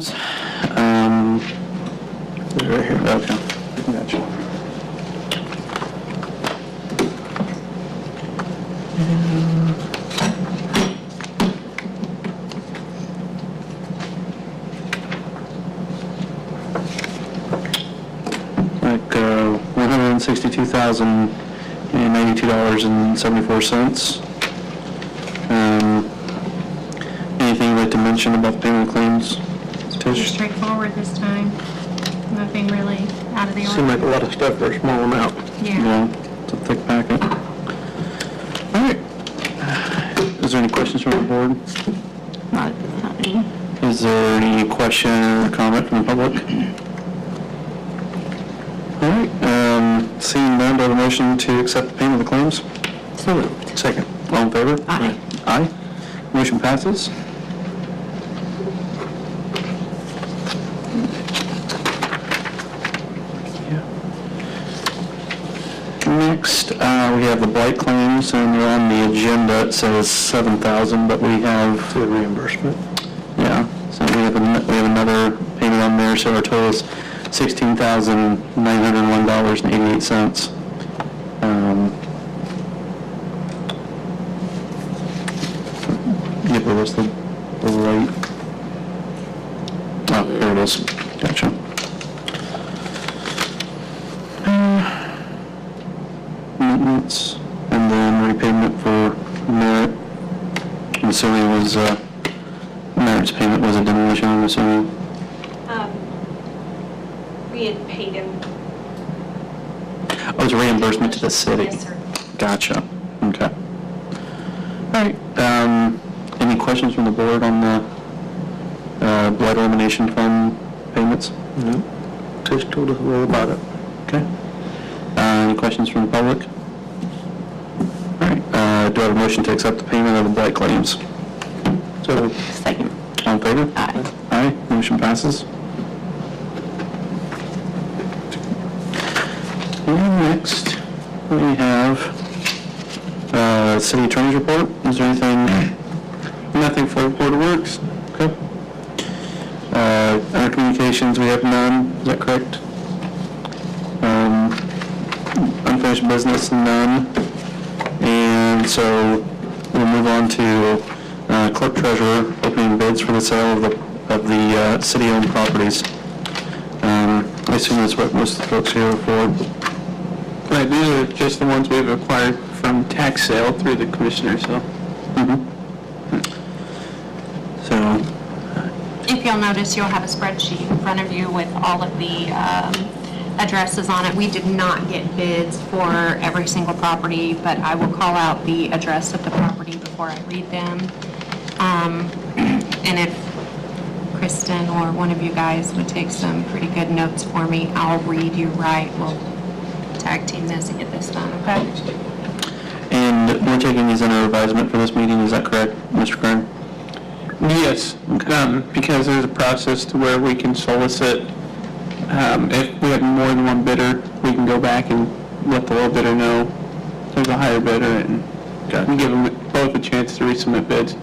claims. Right here. Okay. Gotcha. Like $162,092.74. Anything you'd like to mention about the payment of claims? Pretty straightforward this time. Nothing really out of the Seemed like a ordinary. lot of stuff for a small amount. Yeah. It's a thick packet. All right. Is there any questions from the board? Not me. Is there any question or comment from the public? All right. Seeing none, do I have a motion to accept the payment of the claims? So moved. Second. All in favor? Aye. Aye. Motion passes. Next, we have the blight claims, and they're on the agenda. It says $7,000, but we have To the reimbursement. yeah. So we have another payment on there. So our total is $16,901.88. Yep, what's the rate? Oh, there it is. Gotcha. Maintenance, and then repayment for merit. I'm assuming it was, merit's payment was a demolition, I'm assuming. We had paid him. Oh, it was a reimbursement to the city. Yes, sir. Gotcha. Okay. All right. Any questions from the board on the blood elimination fund payments? No. Just told us a little about it. Okay. Any questions from the public? All right. Do I have a motion to accept the payment of the blight claims? So, Second. All in favor? Aye. Aye. Motion passes. And next, we have city attorney's report. Is there anything? Nothing for the Board of Works. Okay. Under communications, we have none. Is that correct? Unfinished business, none. And so we'll move on to clerk treasurer opening bids for the sale of the city-owned properties. I assume that's what most of the folks here are for. Right, these are just the ones we've acquired from tax sale through the commissioner, so. So, If you'll notice, you'll have a spreadsheet in front of you with all of the addresses on it. We did not get bids for every single property, but I will call out the address of the property before I read them. And if Kristen or one of you guys would take some pretty good notes for me, I'll read you right. We'll tag team this and get this done, okay? and we're taking these under advisement for this meeting, is that correct, Mr. Kern? Yes, because there's a process to where we can solicit, if we have more than one bidder, we can go back and let the low bidder know there's a higher bidder and give them both a chance to resubmit bids.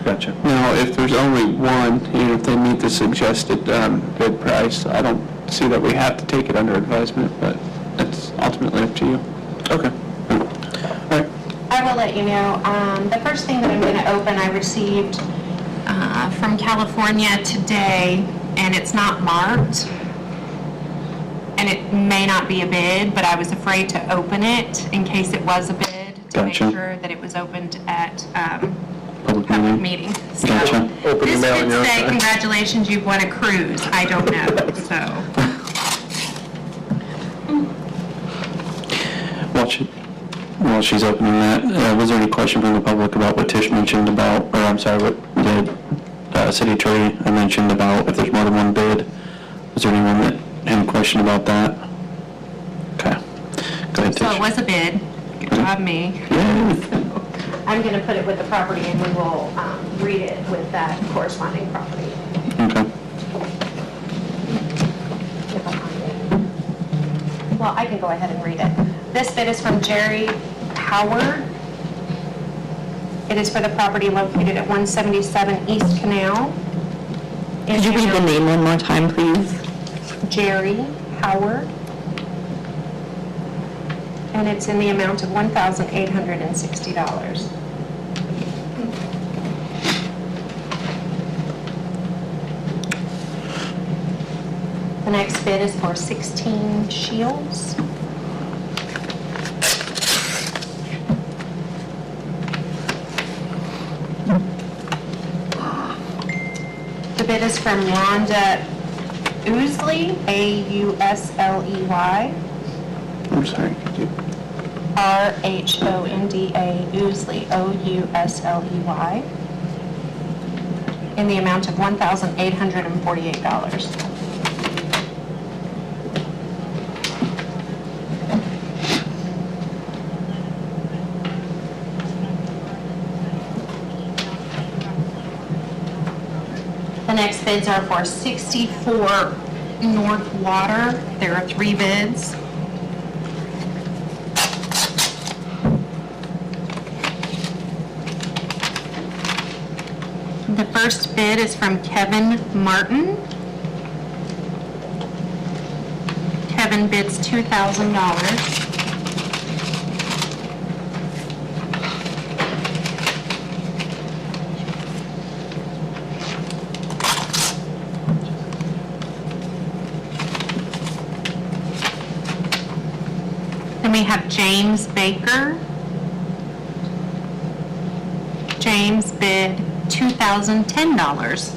Gotcha. Now, if there's only one, and if they meet the suggested bid price, I don't see that we have to take it under advisement, but that's ultimately up to you. Okay. All right. I will let you know. The first thing that I'm going to open, I received from California today, and it's not marked, and it may not be a bid, but I was afraid to open it in case it was a bid, to make Gotcha. sure that it was opened at Public public meeting. meeting. So Gotcha. Open this email on could your say, side. congratulations, you've won a cruise. I don't know, so. While she's opening that, was there any question from the public about what Tish mentioned about, or I'm sorry, what the city attorney mentioned about if there's more than one bid? Was there anyone that had a question about that? Okay. Go ahead, Tish. So it was a bid. Good job, me. I'm going to put it with the property, and we will read it with that corresponding property. Okay. If I find it. Well, I can go ahead and read it. This bid is from Jerry Howard. It is for the property located at 177 East Canal. Could you read the name one more time, please? Jerry Howard. And it's in the amount of $1,860. The next bid is for 16 shields. The bid is from Rhonda Ousley, A-U-S-L-E-Y, I'm sorry, could you? R-H-O-N-D-A, Ousley, O-U-S-L-E-Y, in the amount of $1,848. The next bids are for 64 North Water. There are 3 bids. The first bid is from Kevin Martin. Kevin bids $2,000. Then we have James Baker. James bid $2,010.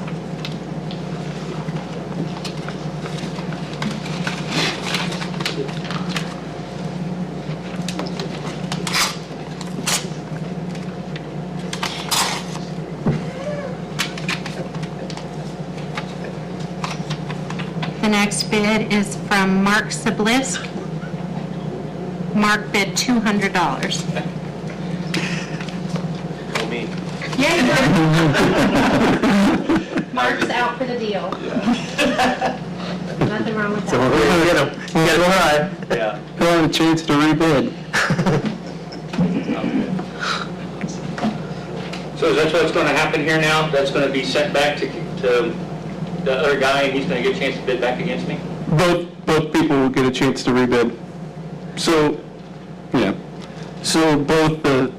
The next bid is from Mark Sablisk. Mark bid $200. Yeah. Mark's out for the deal. Nothing wrong with that. Get him. You gotta go high. Yeah. He'll have a chance to rebid. So that's what's going to happen here now? That's going to be sent back to the other guy, and he's going to get a chance to bid back against me? Both people will get a chance to rebid. So, yeah. So both the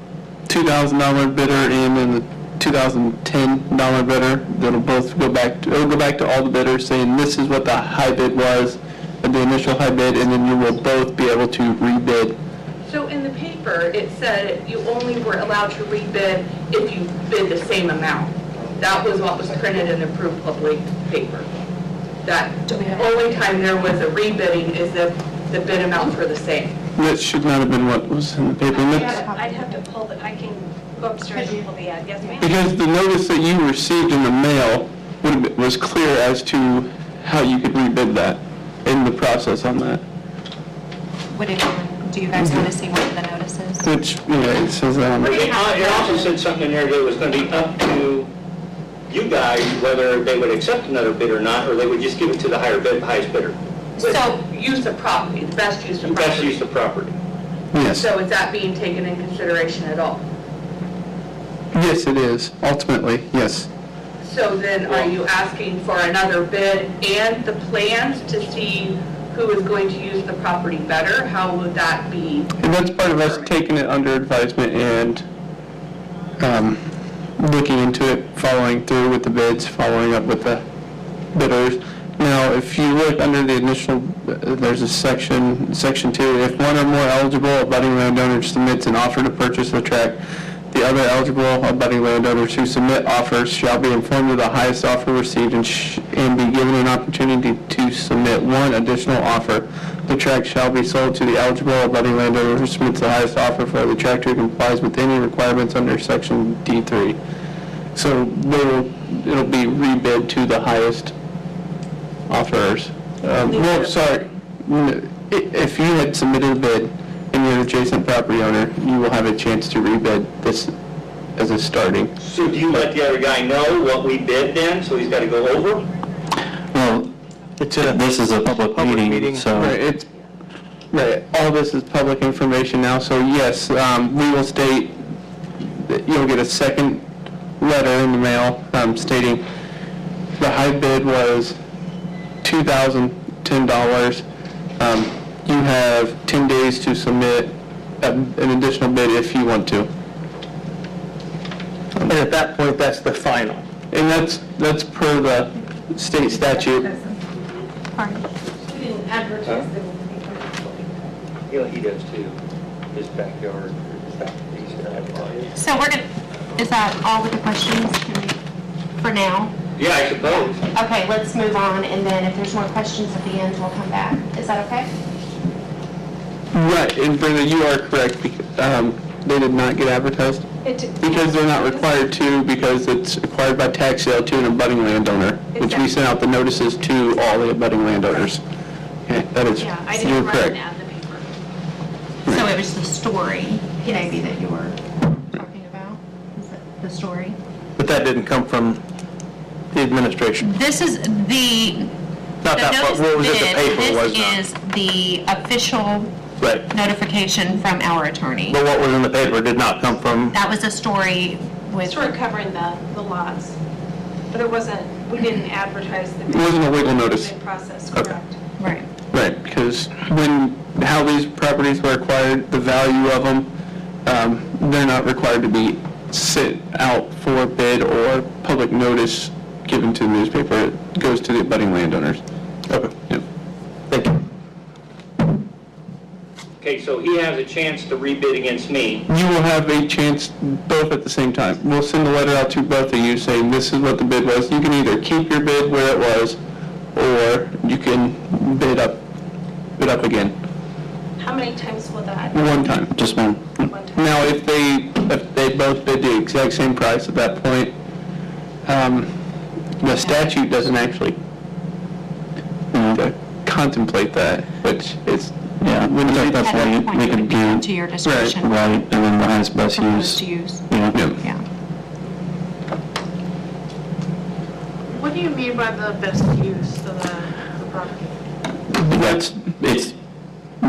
$2,000 bidder and then the $2,010 bidder, that'll both go back, it'll go back to all the bidders saying this is what the high bid was, the initial high bid, and then you will both be able to rebid. So in the paper, it said you only were allowed to rebid if you bid the same amount. That was what was printed in the approved public paper. That only time there was a rebidding is if the bid amounts were the same. That should not have been what was in the paper. And that's- I'd have to pull the, I can go upstairs and pull the ad. Yes, ma'am? Because the notice that you received in the mail was clear as to how you could rebid that in the process on that. Do you guys want to see what the notice is? Which, it says, It also said something in there that it was going to be up to you guys whether they would accept another bid or not, or they would just give it to the highest bidder. So use of property, the best use of Best use property. of property. yes. So is that being taken in consideration at all? Yes, it is, ultimately, yes. So then are you asking for another bid and the plans to see who is going to use the property better? How would that be? And that's part of us taking it under advisement and looking into it, following through with the bids, following up with the bidders. Now, if you look under the initial, there's a section 2, if one or more eligible abutting landowners submits an offer to purchase the tract, the other eligible abutting landowners who submit offers shall be informed of the highest offer received and be given an opportunity to submit one additional offer. The tract shall be sold to the eligible abutting landowner who submits the highest offer for the tract who complies with any requirements under section D3. So it'll be rebid to the highest offerers. Well, sorry, if you had submitted a bid and you're an adjacent property owner, you will have a chance to rebid this as a starting. So do you let the other guy know what we bid then, so he's got to go over? Well, this is a public meeting, so. Right, all this is public information now, so yes, we will state that you'll get a second letter in the mail stating The high bid was $2,010. You have 10 days to submit an additional bid if you want to. And at that point, that's the final. And that's per the state statute. Pardon? Yeah, he does too. His backyard, his back, he's got advertised. So we're gonna, is that all with the questions? Can we, for now? Yeah, I suppose. Okay, let's move on, and then if there's more questions at the end, we'll come back. Is that okay? Right, and Brenda, you are correct, they did not get advertised. Because they're not required to, because it's acquired by tax sale to an abutting landowner, which we sent out the notices to all the abutting landowners. Okay, that is, Yeah, I you're didn't write it correct. down in the paper. So it was the story, maybe, that you were talking about? Is it the story? But that didn't come from the administration. This is the, Not that part, what was it, the paper was not. This is the official Right. notification from our attorney. But what was in the paper did not come from, That was a story with, Sort of covering the lots, but it wasn't, we didn't advertise the It wasn't a legal notice. bid process, Okay. correct? right. Right, because how these properties were acquired, the value of them, they're not required to be sit out for bid or public notice given to the newspaper. It goes to the abutting landowners. okay, Yep. thank you. Okay, so he has a chance to rebid against me. You will have a chance both at the same time. We'll send a letter out to both of you saying this is what the bid was. You can either keep your bid where it was, or you can bid up again, How many times will that? one time. Just one. One time? Now, if they both bid the exact same price at that point, the statute doesn't actually contemplate that, which is, Yeah, when you that's At why that point, we it would could be up do, to your discretion. right, and then the highest best Proposed use. use. Yeah. Yeah. What do you mean by the best use of the property? It's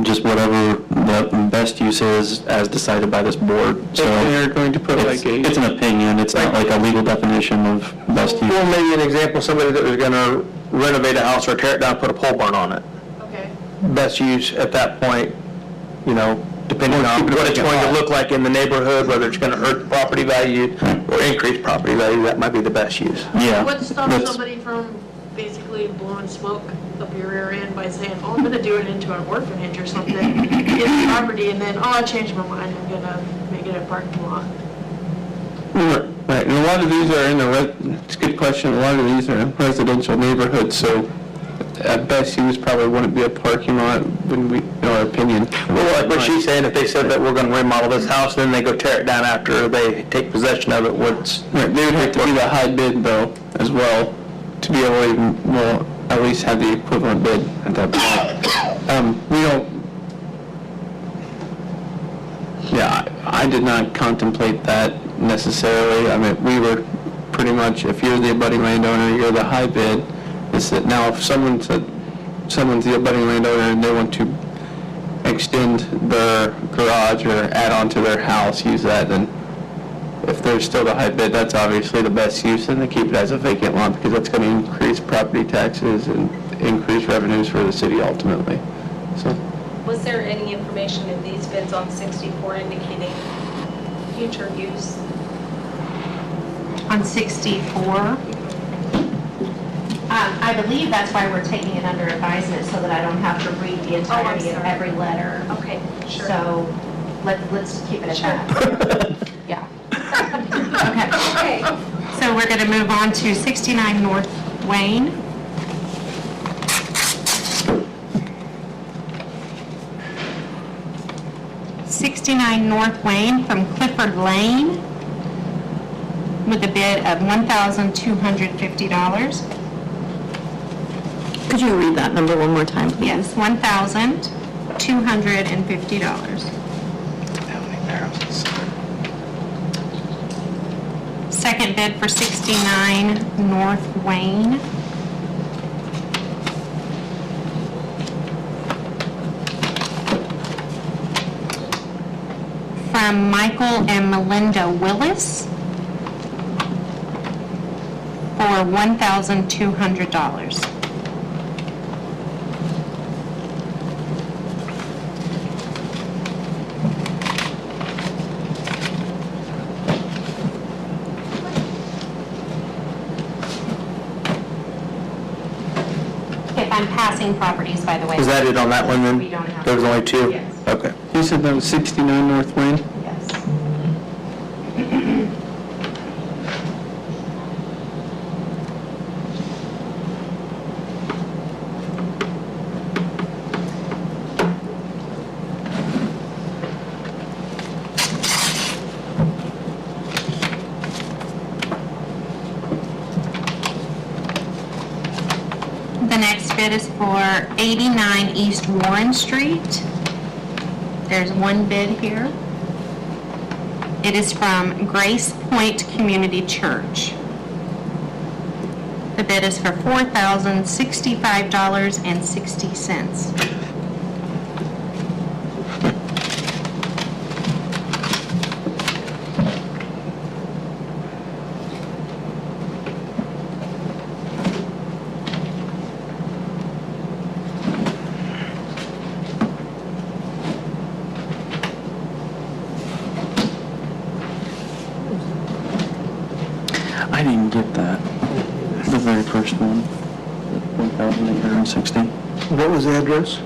just whatever the best use is as decided by this board, so. if they're going to put It's like it's a, an opinion, it's not like a legal definition of best use. Well, maybe an example, somebody that was gonna renovate a house or tear it down, put a pole barn on it. Okay. Best use at that point, you know, depending Or on keep it what it's vacant going to lot. look like in the neighborhood, whether it's gonna hurt the property value or increase property value, that might be the best use. Yeah. What stops that's- somebody from basically blowing smoke up your rear end by saying, oh, I'm gonna do it into an orphanage or something, get the property, and then, oh, I changed my mind, I'm gonna make it a parking lot. right, and a lot of these are in it's a good question, a lot of these are in residential neighborhoods, so at best use probably wouldn't be a parking lot, in our opinion. Well, like what she's saying, if they said that we're gonna remodel this house, then they go tear it down after they take possession of it, what's, Right, they would have to be the high bid though, as well, to be able to even, well, at least have the equivalent bid at that point. We don't, yeah, I did not contemplate that necessarily. I mean, we were pretty much, if you're the abutting landowner, you're the high bid. Is that now if someone's the abutting landowner and they want to extend their garage or add on to their house, use that, then if they're still the high bid, that's obviously the best use, and they keep it as a vacant lot because that's going to increase property taxes and increase revenues for the city ultimately. So, Was there any information in these bids on 64 indicating future use? On 64, I believe that's why we're taking it under advisement, so that I don't have to read the entirety of sorry. every letter. Okay, sure. So let's keep it at that. Yeah. Okay. So we're going to move on to 69 North Wayne. '69 North Wayne from Clifford Lane with a bid of $1,250. Could you read that number one more time, please? Yes, $1,250. Second bid for 69 North Wayne. From Michael and Melinda Willis for $1,200. If I'm passing properties, by the way. Is that it on that one then? We don't have. There was only two? Yes. Okay. You said that was 69 North Wayne? Yes. The next bid is for 89 East Warren Street. There's one bid here. It is from Grace Point Community Church. The bid is for $4,065.60. I didn't get that. The very first one, 1,860. What was the address?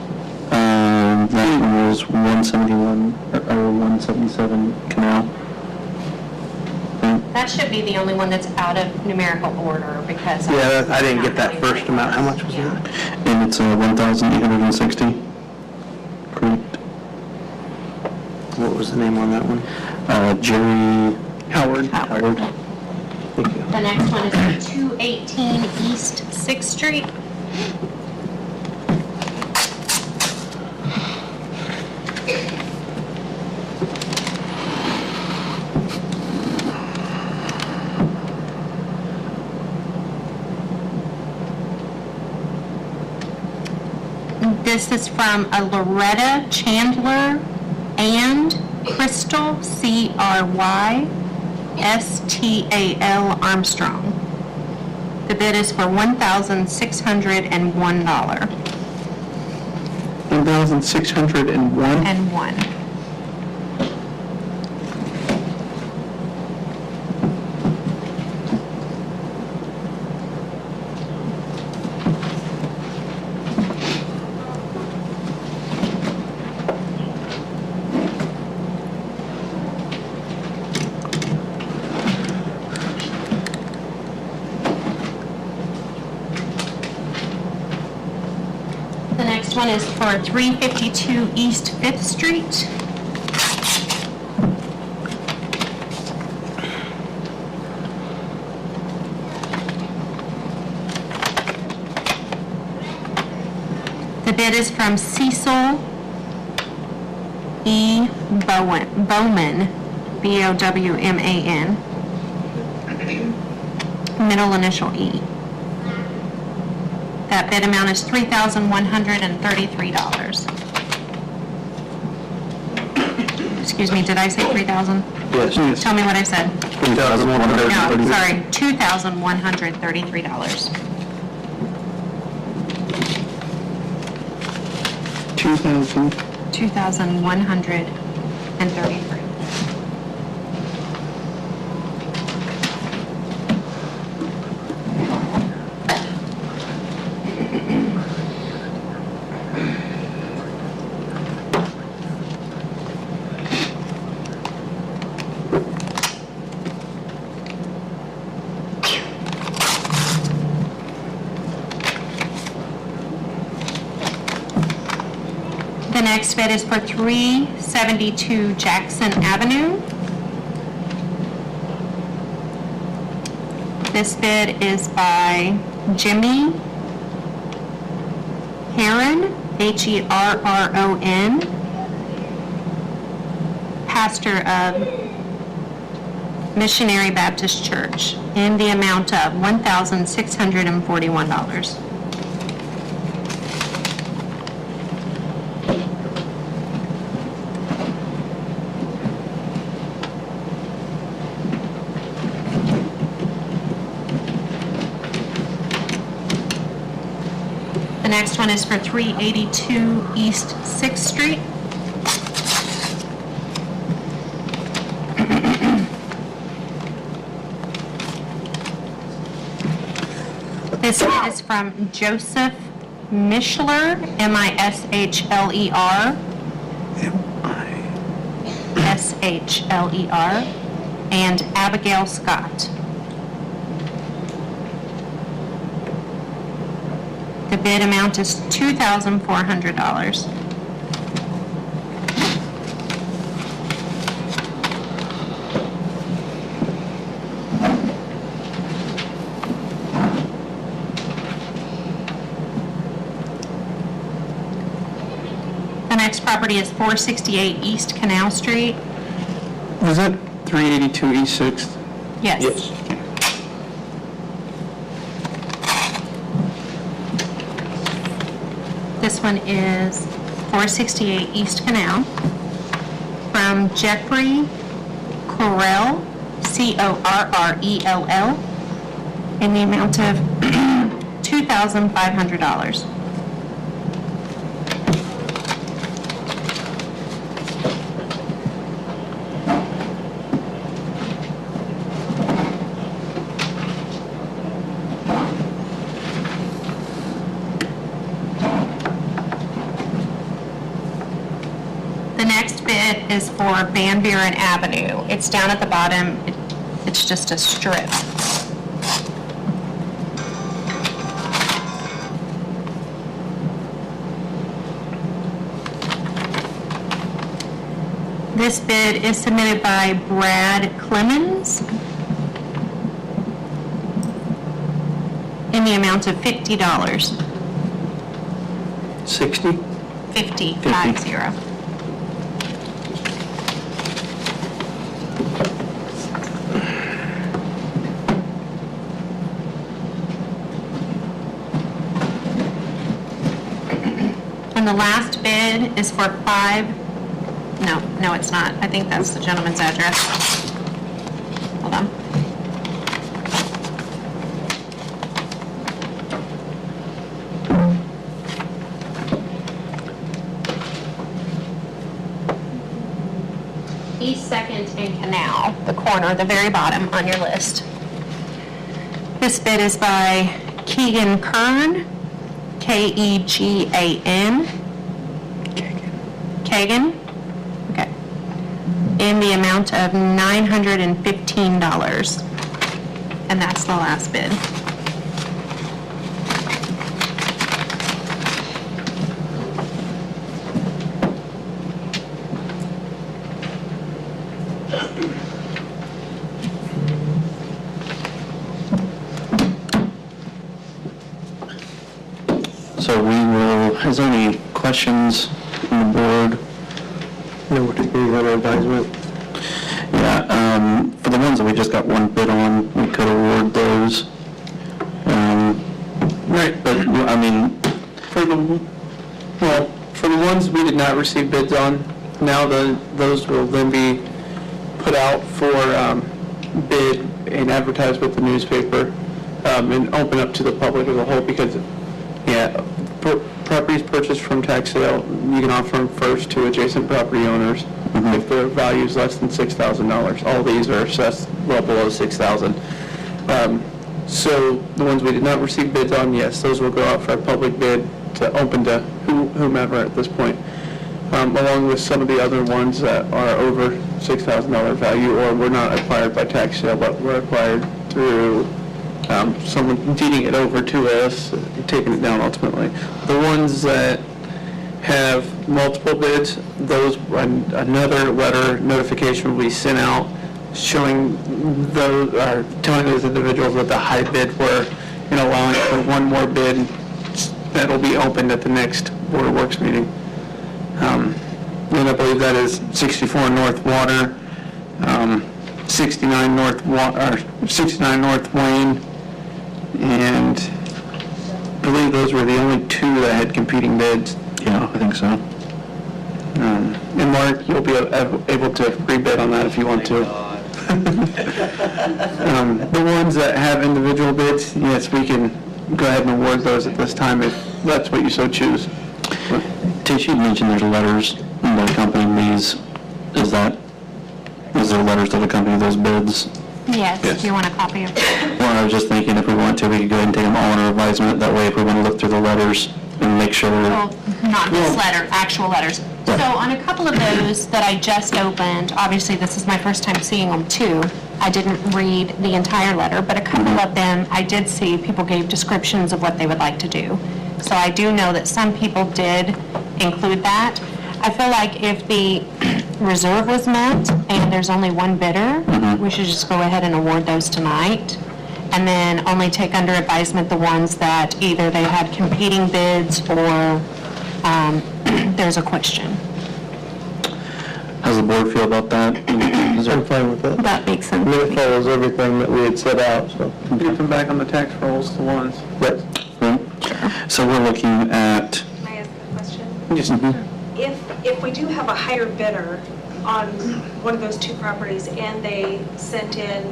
That one was 171, or 177 Canal. That should be the only one that's out of numerical order because. Yeah, I didn't get that first amount. How much was Yeah. that? And it's 1,860. Correct. What was the name on that one? Jerry Howard. Howard. Thank you. The next one is for 218 East 6th Street. This is from a Loretta Chandler and Crystal, CRYSTAL Armstrong. The bid is for $1,601. 1,601? And one. The next one is for 352 East 5th Street. The bid is from Cecil E. Bowman, B-O-W-M-A-N, middle initial E. That bid amount is $3,133. Excuse me, did I say 3,000? Yes. Tell me what I said. 3,130. No, sorry, $2,133. 2,000. $2,133. The next bid is for 372 Jackson Avenue. This bid is by Jimmy Herron, Herron, pastor of Missionary Baptist Church, in the amount of $1,641. The next one is for 382 East 6th Street. This is from Joseph Mischler, Mishler, Shler, and Abigail Scott. The bid amount is $2,400. The next property is 468 East Canal Street. Was that 382 East 6th? Yes. This one is 468 East Canal from Jeffrey Correll, Correll, in the amount of $2,500. The next bid is for Van Buren Avenue. It's down at the bottom. It's just a strip. This bid is submitted by Brad Clemens in the amount of $50. 60? 50. And the last bid is for no, it's not. I think that's the gentleman's address. Hold on. East 2nd and Canal, the corner, the very bottom on your list. This bid is by Keegan Kern, Kegan. Kagan? Okay. In the amount of $915. And that's the last bid. So we will, is there any questions on the board? No, we're just getting under advisement. Yeah, for the ones that we just got one bid on, we could award those. Right. But, I mean, For the ones we did not receive bids on, now those will then be put out for bid and advertised with the newspaper, and open up to the public as a whole, because, properties purchased from tax sale, you can offer them first to adjacent property owners if their value is less than $6,000. All these are assessed well below $6,000. So the ones we did not receive bids on, yes, those will go out for a public bid to open to whomever at this point, along with some of the other ones that are over $6,000 value or were not acquired by tax sale, but were acquired through someone deeding it over to us, taking it down ultimately. The ones that have multiple bids, those, another letter notification will be sent out showing those, or telling those individuals what the high bid were and allowing for one more bid that'll be opened at the next Board of Works meeting. And I believe that is 64 North Water, 69 North Wayne, and I believe those were the only two that had competing bids. yeah, I think so. And Mark, you'll be able to rebid on that if you want to. The ones that have individual bids, yes, we can go ahead and award those at this time if that's what you so choose. Tish, you mentioned there's letters that accompany these. Is there letters that accompany those bids? Yes, Yes. do you want a copy of it? Well, I was just thinking if we want to, we could go ahead and take them all under advisement. That way, if we want to look through the letters and make sure. Well, not this letter, actual letters. So on a couple of those that I just opened, obviously this is my first time seeing them too. I didn't read the entire letter, but a couple of them, I did see people gave descriptions of what they would like to do. So I do know that some people did include that. I feel like if the reserve was met and there's only one bidder, we should just go ahead and award those tonight. And then only take under advisement the ones that either they had competing bids or there's a question. How does the board feel about that? Is there- I'm fine with that. That makes sense. It follows everything that we had set out, so. Get them back on the tax rolls to ones. Right. So we're looking at, Can I ask a question? Just If we do have a higher bidder on one of those two properties and they sent in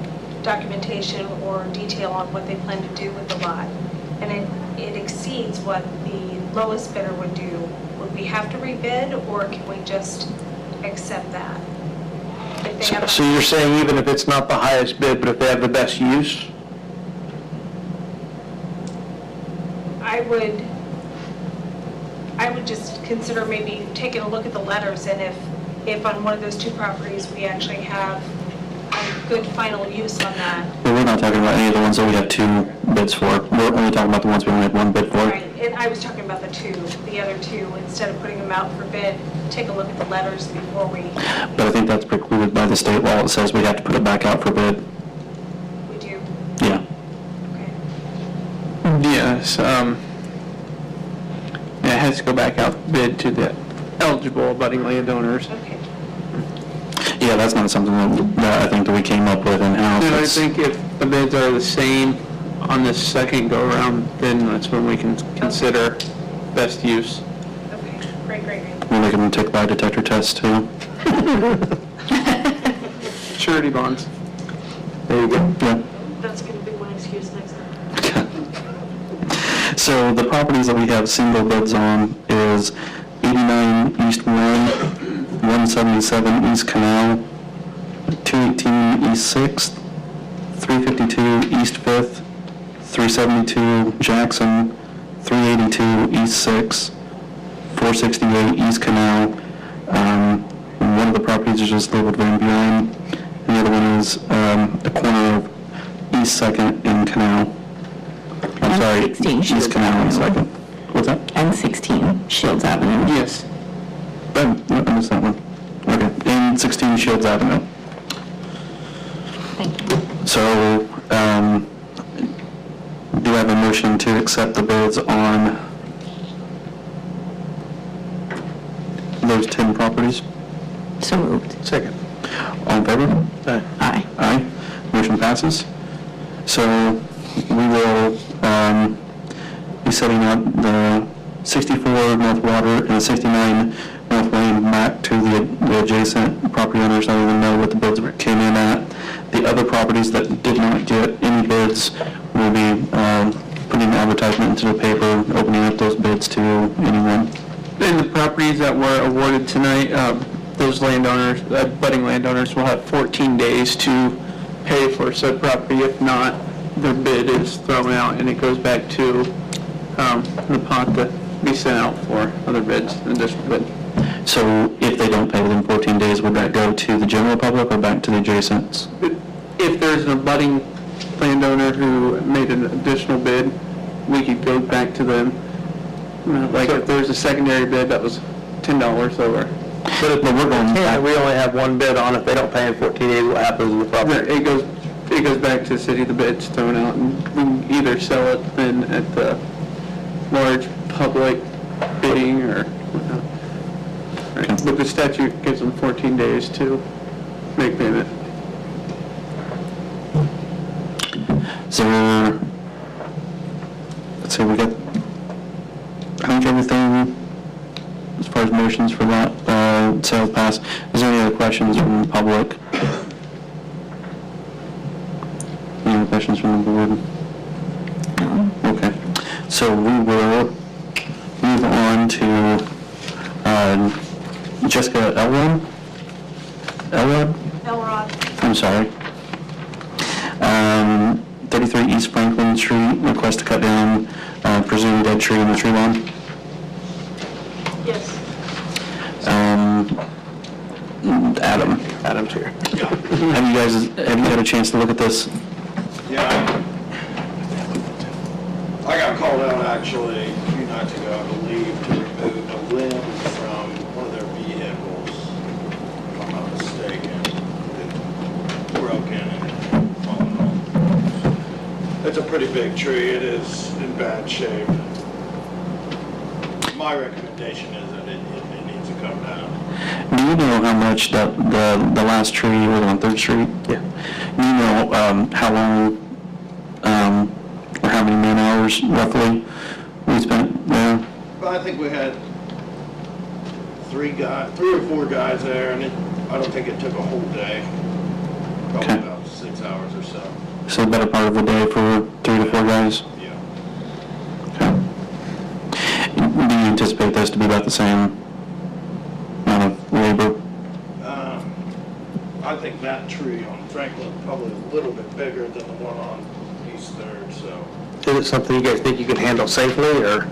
documentation or detail on what they plan to do with the lot, and it exceeds what the lowest bidder would do, would we have to rebid, or can we just accept that? If they have So you're saying even if it's not the highest bid, but if they have the best use? I would just consider maybe taking a look at the letters, and if on one of those two properties, we actually have a good final use on that. but we're not talking about any of the ones that we have two bids for. We're only talking about the ones we only have one bid for. Right, and I was talking about the other two, instead of putting them out for bid, take a look at the letters before we But I think that's precluded by the state law. It says we have to put it back out for bid. do. Yeah. Okay. Yes, yeah, it has to go back out bid to the eligible abutting landowners. Okay. Yeah, that's not something that I think that we came up with in-house. And I It's- think if the bids are the same on this second go-around, then that's when we can consider best use. Okay, great. We'll make them take lie detector tests too. Surety bonds. There you go. Yeah. That's going to be my excuse next time. So the properties that we have single bids on is 89 East 1, 177 East Canal, 218 East 6th, 352 East 5th, 372 Jackson, 382 East 6, 468 East Canal. One of the properties is just labeled Van Buren, and the other one is the corner of East 2nd and Canal. I'm And sorry, 16 East Shields Canal and Avenue. 2nd. What's that? And 16 Shields Avenue. Yes. I missed that one. Okay, and 16 Shields Avenue. Thank you. So, do I have a motion to accept the bids on those 10 properties? So moved. Second. All in favor? Aye. Aye. Motion passes. So, we will be setting up the 64 North Water and the 69 North Lane back to the adjacent property owners. I don't even know what the bids came in at. The other properties that did not get any bids will be putting the advertisement into the paper, opening up those bids to anyone. And the properties that were awarded tonight, those landowners, budding landowners will have 14 days to pay for said property. If not, their bid is thrown out and it goes back to the pot to be sent out for other bids, additional bid. So if they don't pay within 14 days, would that go to the general public or back to the adjacents? If there's an abutting landowner who made an additional bid, we could go back to them. Like if there's a secondary bid that was $10 over. But we're going Yeah, back. we only have one bid on. If they don't pay in 14 days, what happens to the property? It goes back to the city, the bid's thrown out, and we can either sell it then at the large public bidding or whatnot. Right. But the statute gives them 14 days to make payment. So, let's see, we got, I think everything as far as motions for that sales pass. Is there any other questions from the public? Any other questions from the board? No. Okay, so we will on to Jessica Elrod? Elrod. I'm sorry. 33 East Franklin Street, request to cut down presumed dead tree in the tree lawn. Yes. Adam's here. Have you had a chance to look at this? Yeah, I got called out actually a few nights ago, I believe, to remove a limb from one of their vehicles, if I'm not mistaken. It broken and fallen off. It's a pretty big tree, it is in bad shape. My recommendation is that it needs to come down. Do you know how much the last tree was on 3rd Street? Yeah. Do you know how long, or how many man hours roughly we spent there? But I think we had 3 or 4 guys there, and I don't think it took a whole day. Probably Okay. about 6 hours or so. So a better part of the day for 3 to 4 guys? Yeah. Okay. Do you anticipate this to be about the same amount of labor? I think that tree on Franklin probably a little bit bigger than the one on East Third, so. Is it something you guys think you can handle safely, or? I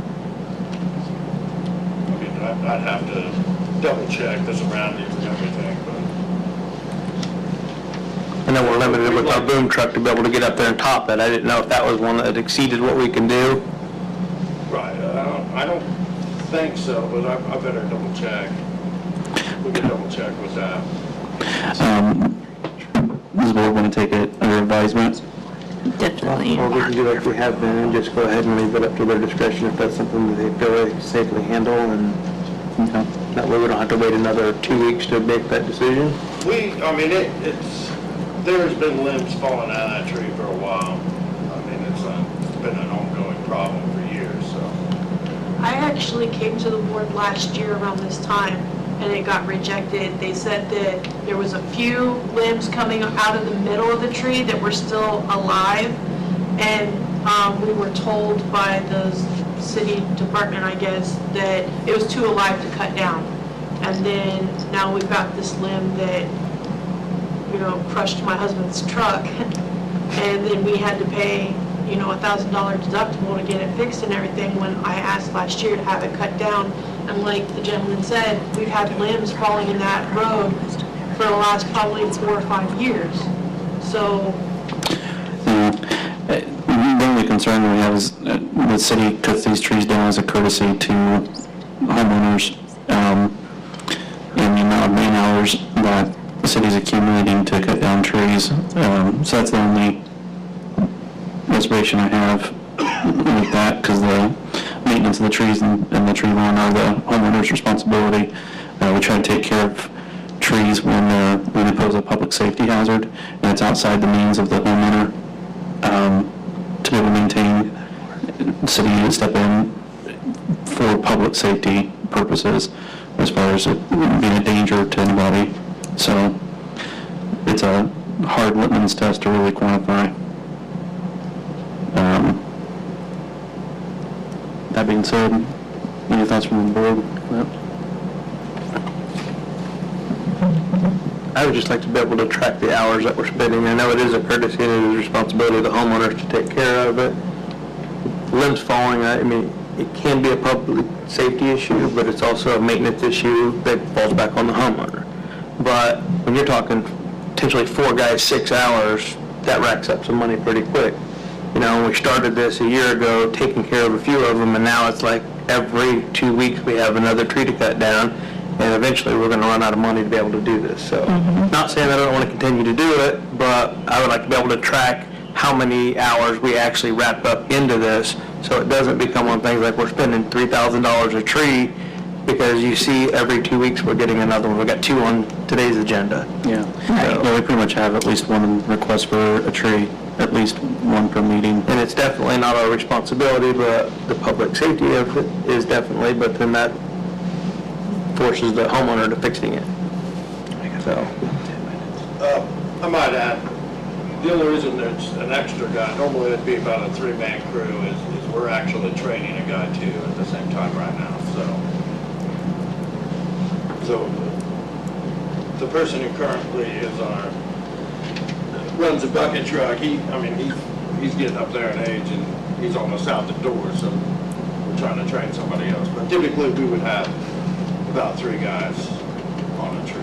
mean, I'd have to double check the surroundings and everything, but. I know we're limited with our boom truck to be able to get up there and top it. I didn't know if that was one that exceeded what we can do. Right, I don't think so, but I better double check. We can double check with that. Does the board want to take it under advisement? Definitely. Or we can do like we have been and just go ahead and leave it up to their discretion if that's something that they feel they can safely handle, and Okay. that way we don't have to wait another 2 weeks to make that decision. There's been limbs falling out of that tree for a while. I mean, it's been an ongoing problem for years, so. I actually came to the board last year around this time, and it got rejected. They said that there was a few limbs coming out of the middle of the tree that were still alive, and we were told by the city department, I guess, that it was too alive to cut down. And then now we've got this limb that, crushed my husband's truck, and then we had to pay, $1,000 deductible to get it fixed and everything, when I asked last year to have it cut down. And like the gentleman said, we've had limbs falling in that road for the last probably 4 or 5 years. So, The only concern we have is the city cuts these trees down as a courtesy to homeowners, and the amount of man hours that the city's accumulating to cut down trees. So that's the only reservation I have with that, because the maintenance of the trees and the tree lawn are the homeowner's responsibility. We try to take care of trees when they pose a public safety hazard, and it's outside the means of the homeowner to be able to maintain. The city to step in for public safety purposes as far as it being a danger to anybody. So it's a hard litmus test to really quantify. That being said, any thoughts from the board? I would just like to be able to track the hours that we're spending. I know it is a courtesy and it is a responsibility of the homeowners to take care of it. Limbs falling, I mean, it can be a public safety issue, but it's also a maintenance issue that falls back on the homeowner. But when you're talking potentially 4 guys, 6 hours, that racks up some money pretty quick. When we started this a year ago, taking care of a few of them, and now it's like every 2 weeks we have another tree to cut down, and eventually we're going to run out of money to be able to do this. So, not saying that I don't want to continue to do it, but I would like to be able to track how many hours we actually wrap up into this, so it doesn't become one thing like we're spending $3,000 a tree, because you see every 2 weeks we're getting another one. We got 2 on today's agenda. Yeah. We pretty much have at least one request for a tree, at least one per meeting. And it's definitely not our responsibility, but the public safety of it is definitely, but then that forces the homeowner to fixing it. So, I might add, The only reason there's an extra guy, normally it'd be about a 3-man crew, is we're actually training a guy too at the same time right now, so the person who currently is runs a bucket truck, he's getting up there in age and he's almost out the door, so we're trying to train somebody else. But typically, we would have about 3 guys on a tree.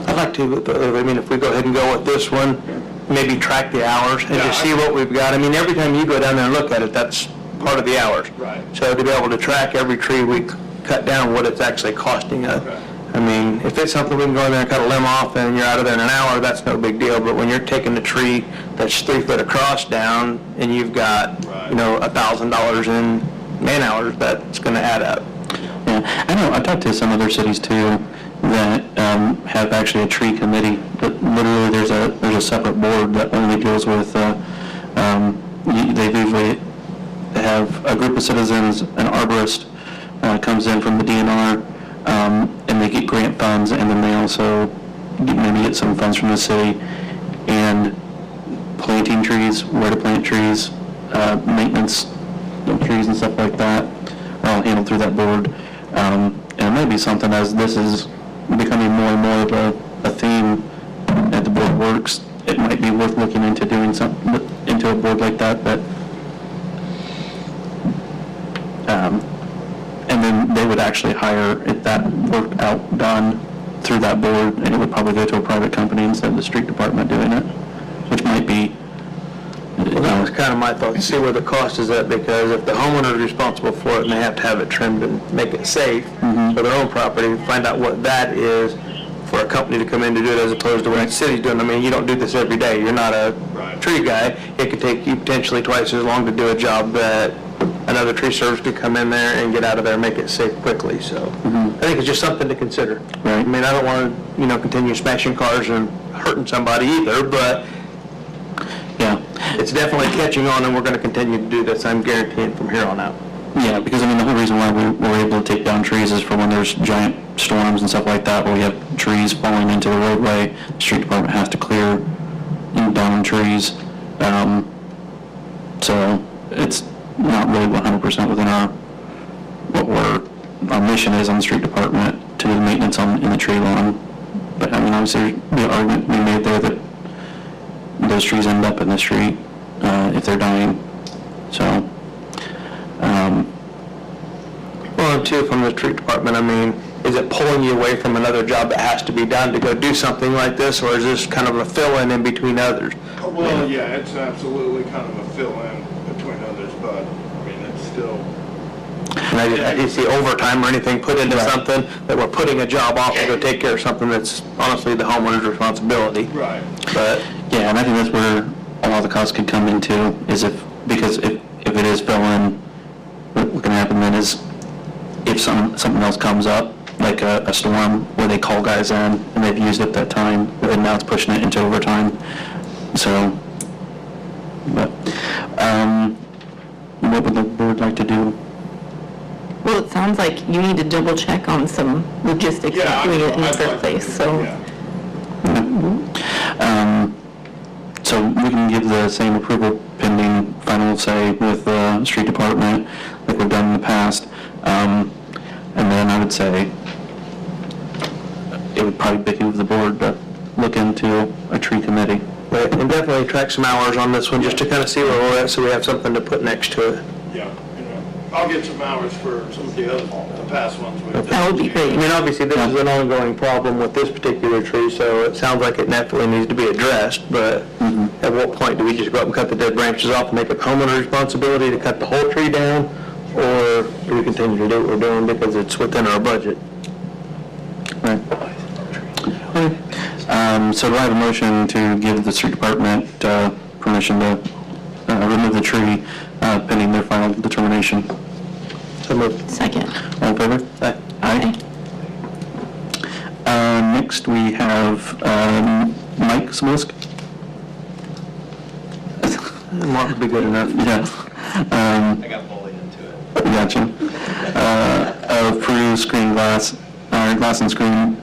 I'd like to, if we go ahead and go with this one, maybe track the hours and just see what we've got. Every time you go down there and look at it, that's part of the hours. Right. So to be able to track every tree we cut down, what it's actually costing us. Okay. If it's something we can go in there and cut a limb off and you're out of there in an hour, that's no big deal. But when you're taking the tree that's 3 foot across down and you've got, Right. $1,000 in man hours, that's going to add up. Yeah, I know, I talked to some other cities too that have actually a tree committee, but literally there's a separate board that only deals with, they usually have a group of citizens, an arborist comes in from the DNR, and they get grant funds, and then they also maybe get some funds from the city, and planting trees, where to plant trees, maintenance of trees and stuff like that are all handled through that board. And it may be something, as this is becoming more and more of a theme at the board works, it might be worth looking into doing something into a board like that, but and then they would actually hire, if that worked out done through that board, and it would probably go to a private company instead of the street department doing it, which might be, Well, that was kind of my thought, to see where the cost is at, because if the homeowner is responsible for it and they have to have it trimmed and make it safe for their own property, find out what that is for a company to come in to do it as opposed to what the city's doing. You don't do this every day. You're not a Right. tree guy. It could take you potentially twice as long to do a job that another tree service could come in there and get out of there and make it safe quickly. So I think it's just something to consider. Right. I don't want to, continue smashing cars and hurting somebody either, but yeah. it's definitely catching on, and we're going to continue to do this, I'm guaranteeing, from here on out. Yeah, because the whole reason why we're able to take down trees is for when there's giant storms and stuff like that, where we have trees falling into the roadway, the street department has to clear down trees. So it's not really 100% within our mission is on the street department to do the maintenance in the tree lawn. But obviously the argument we made there that those trees end up in the street if they're dying. So, Well, and too, from the street department, is it pulling you away from another job that has to be done to go do something like this, or is this kind of a fill-in in between others? Well, yeah, it's absolutely kind of a fill-in between others, but, it's still, And I didn't see overtime or anything put into something, that we're putting a job off to go take care of something that's honestly the homeowner's responsibility. right. But, yeah, and I think that's where a lot of the costs could come into, is because if it is fill-in, what can happen then is if something else comes up, like a storm where they call guys in and they've used it that time, and now it's pushing it into overtime. So, but, what would the board like to do? Well, it sounds like you need to double check on some logistics Yeah, of doing it in the I'd first like to place, do so. that, yeah. So we can give the same approval pending final say with the street department like we've done in the past. And then I would say it would probably behoove the board to look into a tree committee. but, and definitely track some hours on this one, just to kind of see where we're at, so we have something to put next to it. Yeah, I'll get some hours for some of the past ones we've done. That would be great. Obviously, this is an ongoing problem with this particular tree, so it sounds like it definitely needs to be addressed, but at what point do we just go up and cut the dead branches off and make it homeowner's responsibility to cut the whole tree down, or do we continue to do what we're doing because it's within our budget? Right. Okay. So do I have a motion to give the street department permission to remove the tree pending their final determination? So moved. Second. All in favor? Aye. Next, we have Mike Smosk. Mark would be good enough. Yeah. I got bullied into it. Gotcha. Of Peru Screen Glass, Glass and Screen,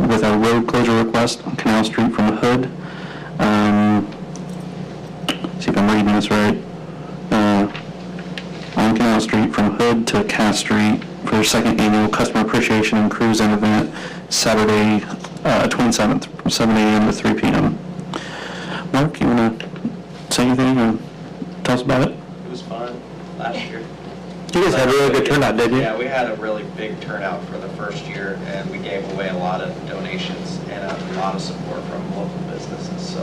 with a road closure request on Canal Street from Hood. this right, on Canal Street from Hood to Cass Street for their second annual Customer Appreciation and Cruise-In event, Saturday, 27th, from 7 a.m. to 3 p.m. Mark, you want to say anything or tell us about it? It was fun last year. You guys had a really good turnout, didn't you? Yeah, we had a really big turnout for the first year, and we gave away a lot of donations and a lot of support from local businesses, so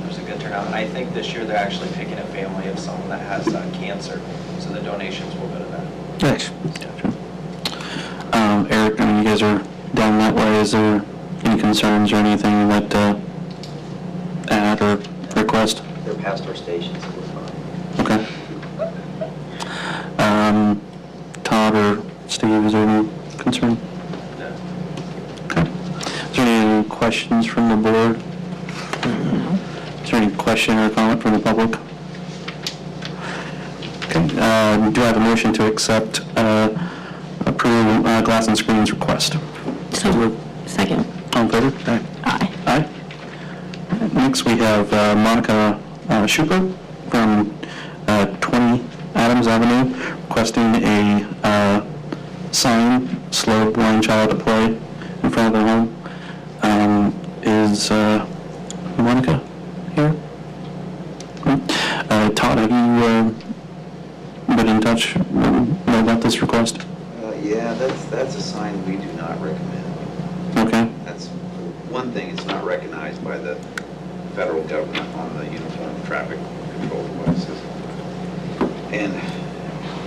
it was a good turnout. And I think this year they're actually picking a family of someone that has cancer, so the donations will go to that. Nice. Eric, I mean, you guys are down that way. Is there any concerns or anything you'd like to add or request? They're past our stations, so we're fine. Okay. Todd or Steve, is there any concern? No. Okay. Is there any questions from the board? Is there any question or comment from the public? Okay. Do I have a motion to accept, approve Glass and Screens request? So, second. All in favor? Aye. Aye. Next, we have Monica Schuper from 20 Adams Avenue requesting a sign, slow blind child to play in front of their home. Is Monica here? Todd, have you been in touch, know about this request? Yeah, that's a sign we do not recommend. Okay. That's one thing, it's not recognized by the federal government on the uniform traffic control devices. And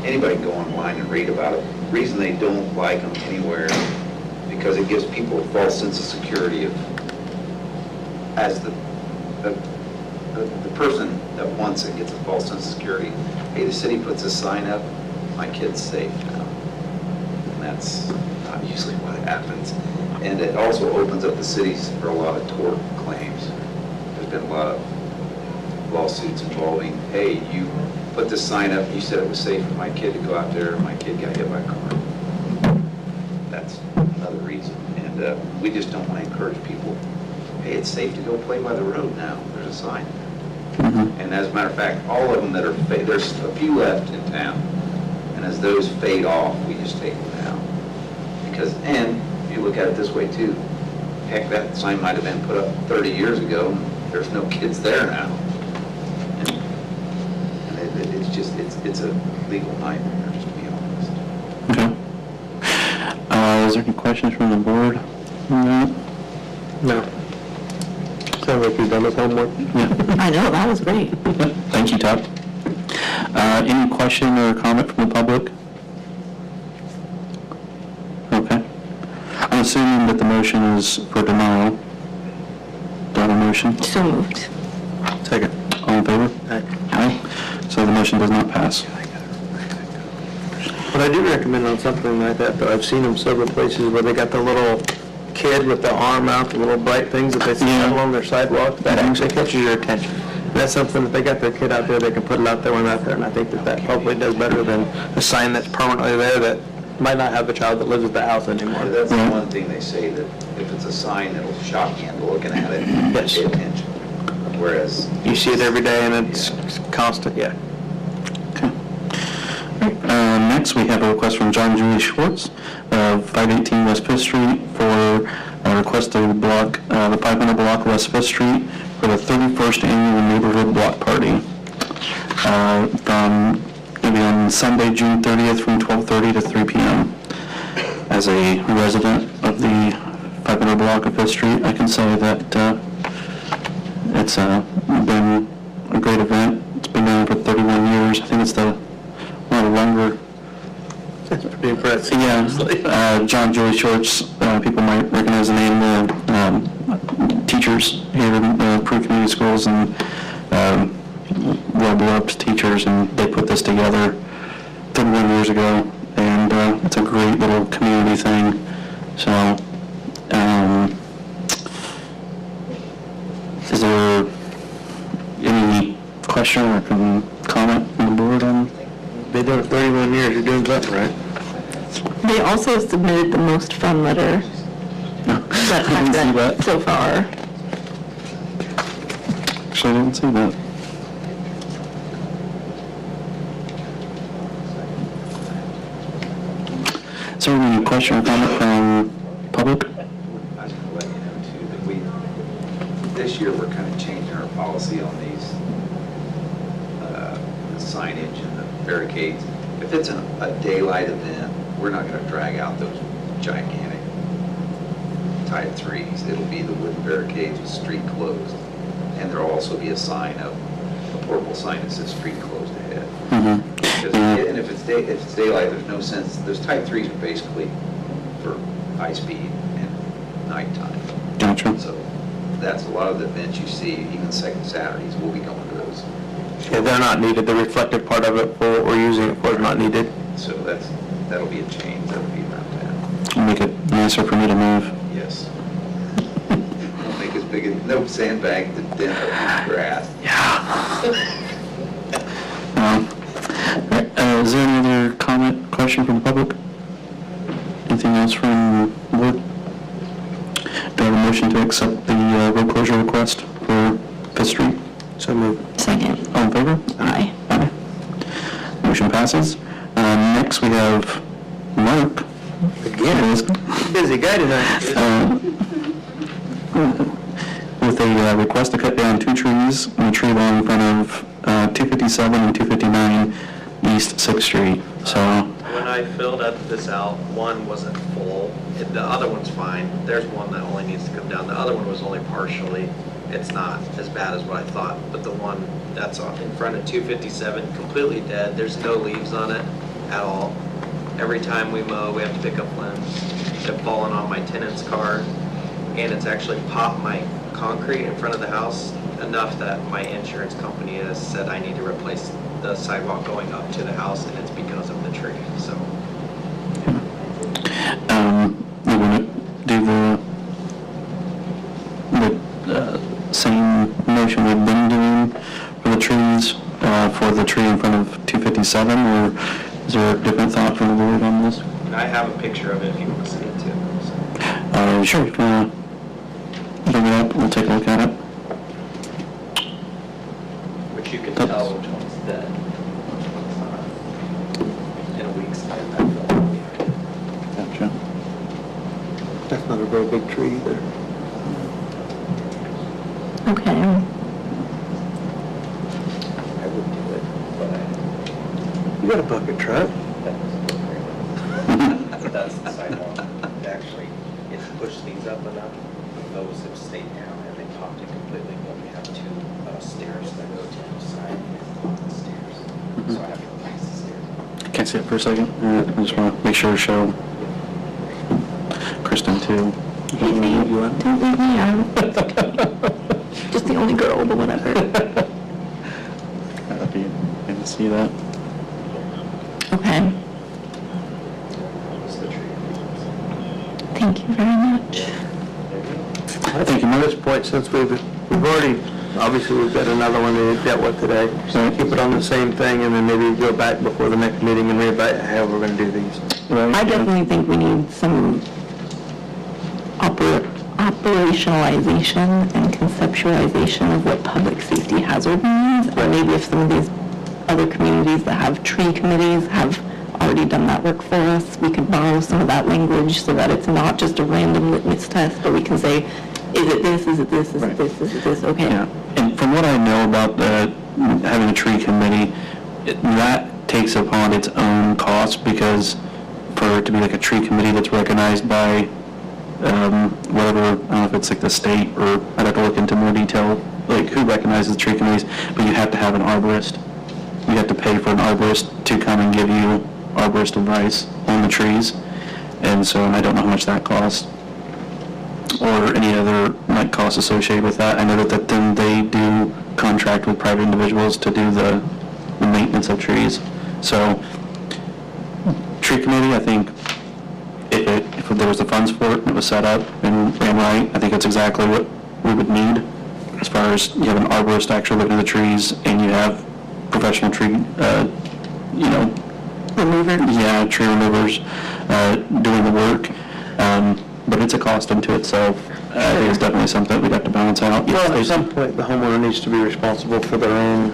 anybody can go online and read about it. The reason they don't like them anywhere, because it gives people a false sense of security as the person that wants it gets a false sense of security. Hey, the city puts a sign up, my kid's safe now. And that's not usually what happens. And it also opens up the cities for a lot of tort claims. There's been a lot of lawsuits involving, hey, you put this sign up, you said it was safe for my kid to go out there, and my kid got hit by a car. That's another reason. And we just don't want to encourage people, hey, it's safe to go play by the road now. There's a sign. And as a matter of fact, all of them that are, there's a few left in town. And as those fade off, we just take them down. Because, and if you look at it this way too, heck, that sign might have been put up 30 years ago, and there's no kids there now. And it's just, it's a legal nightmare, just to be honest. Okay. Is there any questions from the board? No. No. Sounds like you've done his homework. Yeah. I know, that was great. Yep. Thank you, Todd. Any question or comment from the public? Okay. I'm assuming that the motion is for denial. Do I have a motion? So moved. Second. All in favor? Aye. So the motion does not pass. But I do recommend on something like that, though. I've seen them several places where they got the little kid with the arm out, the little bright things that they see Yeah. along their sidewalk. That actually catches your attention. That's something that they got their kid out there, they can put it out there when they're out there, and I think that that probably does better than a sign that's permanently there that might not have a child that lives at the house anymore. That's the one thing they say, that if it's a sign, it'll shock you into looking at it. Yes. Pay attention. Whereas You see it every day, and it's constant, yeah. Okay. All right. Next, we have a request from John Julie Schwartz of 518 West Fifth Street for a request to block the 500 block of West Fifth Street for the 31st annual neighborhood block party from maybe on Sunday, June 30th from 12:30 to 3 p.m. As a resident of the 500 block of Fifth Street, I can say that it's been a great event. It's been going for 31 years. I think it's one of the longer. That's pretty impressive. Yeah, John Julie Schwartz, people might recognize the name, teachers here in Peru Community Schools, and well-beloved teachers, and they put this together 31 years ago, and it's a great little community thing. So, is there any question or comment on the board on? They've done it 31 years, you're doing something right. They also submitted the most fun letter that I didn't see I've that. read so far. Actually, I didn't see that. Is there any question or comment from public? I was going to let you know too, that this year, we're kind of changing our policy on these, the signage and the barricades. If it's a daylight event, we're not going to drag out those gigantic type 3s. It'll be the wooden barricades with street closed. And there'll also be a sign a portable sign that says street closed ahead. Because, and if it's daylight, there's no sense, those type 3s are basically for high speed and nighttime. Gotcha. So that's a lot of the events you see, even second Saturdays, we'll be going to those. Yeah, they're not needed, the reflective part of it, for what we're using it for is not needed. So that'll be a change, that'll be around that. Make it nicer for me to move. Yes. Won't make as big a, no sandbag to dent up the grass. Is there any other comment, question from the public? Anything else from the board? Do I have a motion to accept the road closure request for Fifth Street? So moved. Second. All in favor? Aye. Aye. Motion passes. Next, we have Mark. Again, busy guy tonight. With a request to cut down 2 trees in a tree line in front of 257 and 259 East 6th Street. So, When I filled this out, one wasn't full, the other one's fine. There's one that only needs to come down. The other one was only partially. It's not as bad as what I thought, but the one that's in front of 257, completely dead. There's no leaves on it at all. Every time we mow, we have to pick up limbs. They've fallen on my tenant's car, and it's actually popped my concrete in front of the house enough that my insurance company has said I need to replace the sidewalk going up to the house, and it's because of the tree. So you want to do the same motion we've been doing for the trees, for the tree in front of 257, or is there a different thought from the board on this? I have a picture of it if you want to see it too. So. Sure, bring it up, we'll take a look at it. Which you can tell which one's dead. In a week's time, I feel like. Gotcha. That's not a very big tree either. Okay. I would do it, but You got a bucket truck. that's the sidewalk. Actually, it's pushed these up enough, those have stayed down and they popped it completely, but we have 2 stairs that go to the side and on the stairs. So I have to replace the stairs. Can I see it for a second? I just want to make sure to show Kristen too. Don't leave me out. Just the only girl, but whatever. If you can see that. Okay. It's the tree. Thank you very much. I think at this point, since we've already, obviously we've got another one to dealt with today, so keep it on the same thing and then maybe go back before the next meeting and reevaluate how we're going to do these. I definitely think we need some operationalization and conceptualization of what public safety hazard means. And maybe if some of these other communities that have tree committees have already done that work for us, we could borrow some of that language so that it's not just a random litmus test, but we can say, is it this, is it this, is it this, is it this, okay. Yeah, and from what I know about having a tree committee, that takes upon its own cost, because for it to be like a tree committee that's recognized by whatever, I don't know if it's like the state, or I'd have to look into more detail, like who recognizes tree committees, but you have to have an arborist. You have to pay for an arborist to come and give you arborist advice on the trees, and so I don't know how much that costs, or any other like costs associated with that. I know that then they do contract with private individuals to do the maintenance of trees. So, tree committee, I think if there was the funds for it and it was set up and ran right, I think it's exactly what we would need, as far as you have an arborist actually looking at the trees, and you have professional tree, Remover? yeah, tree removers doing the work. But it's a cost unto itself. I think it's definitely something we'd have to balance out. Well, at some point, the homeowner needs to be responsible for their own